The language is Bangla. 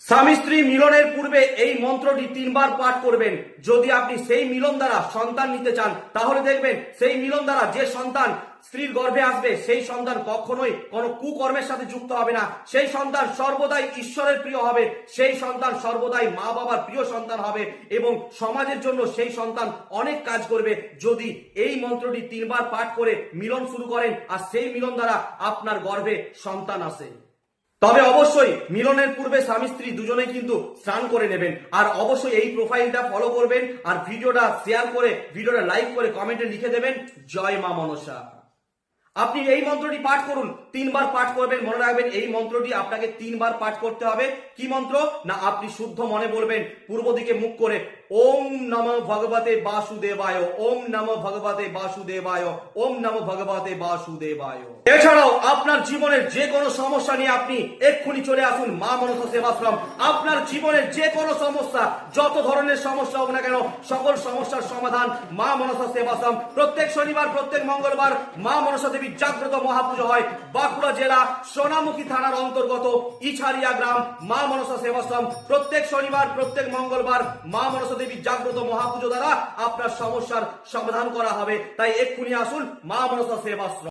স্বামী স্ত্রী মিলনের পূর্বে এই মন্ত্রটি 3 বার পাঠ করবেন। যদি আপনি সেই মিলন দ্বারা সন্তান নিতে চান তাহলে দেখবেন সেই মিলন দ্বারা যে সন্তান স্ত্রীর গর্ভে আসবে সেই সন্তান কখনোই কোনো কুকর্মের সাথে যুক্ত হবে না। সেই সন্তান সর্বদাই ঈশ্বরের প্রিয় হবে, সেই সন্তান সর্বদাই মা বাবার প্রিয় সন্তান হবে এবং সমাজের জন্য সেই সন্তান অনেক কাজ করবে যদি এই মন্ত্রটি 3 বার পাঠ করে মিলন শুরু করেন আর সেই মিলন দ্বারা আপনার গর্ভে সন্তান আসে। তবে অবশ্যই মিলনের পূর্বে স্বামী স্ত্রী দুজনেই কিন্তু স্নান করে নেবেন। আর অবশ্যই এই প্রোফাইলটা ফলো করবেন আর ভিডিওটা শেয়ার করে ভিডিওটা লাইক করে কমেন্টে লিখে দেবেন জয় মা মনসা। আপনি এই মন্ত্রটি পাঠ করুন, 3 বার পাঠ করবেন। মনে রাখবেন এই মন্ত্রটি আপনাকে 3 বার পাঠ করতে হবে। কি মন্ত্র না, আপনি শুদ্ধ মনে বলবেন পূর্ব দিকে মুখ করে, ওম নমঃ ভগবতে বাসুদেবায়, ওম নমঃ ভগবতে বাসুদেবায়, ওম নমঃ ভগবতে বাসুদেবায়। এছাড়াও আপনার জীবনের যে কোনো সমস্যা নিয়ে আপনি এক্ষুনি চলে আসুন মা মনসা সেবাশ্রম। আপনার জীবনের যে কোনো সমস্যা, যত ধরনের সমস্যা হোক না কেন, সকল সমস্যার সমাধান মা মনসা সেবাশ্রম। প্রত্যেক শনিবার প্রত্যেক মঙ্গলবার মা মনসা দেবী জাগ্রত মহাপুজো হয় বাঁকুড়া জেলা সোনামুখী থানার অন্তর্গত ইছারিয়া গ্রাম মা মনসা সেবাশ্রম। প্রত্যেক শনিবার প্রত্যেক মঙ্গলবার মা মনসা দেবী জাগ্রত মহাপুজো দ্বারা আপনার সমস্যার সমাধান করা হবে। তাই এক্ষুনি আসুন মা মনসা সেবাশ্রম।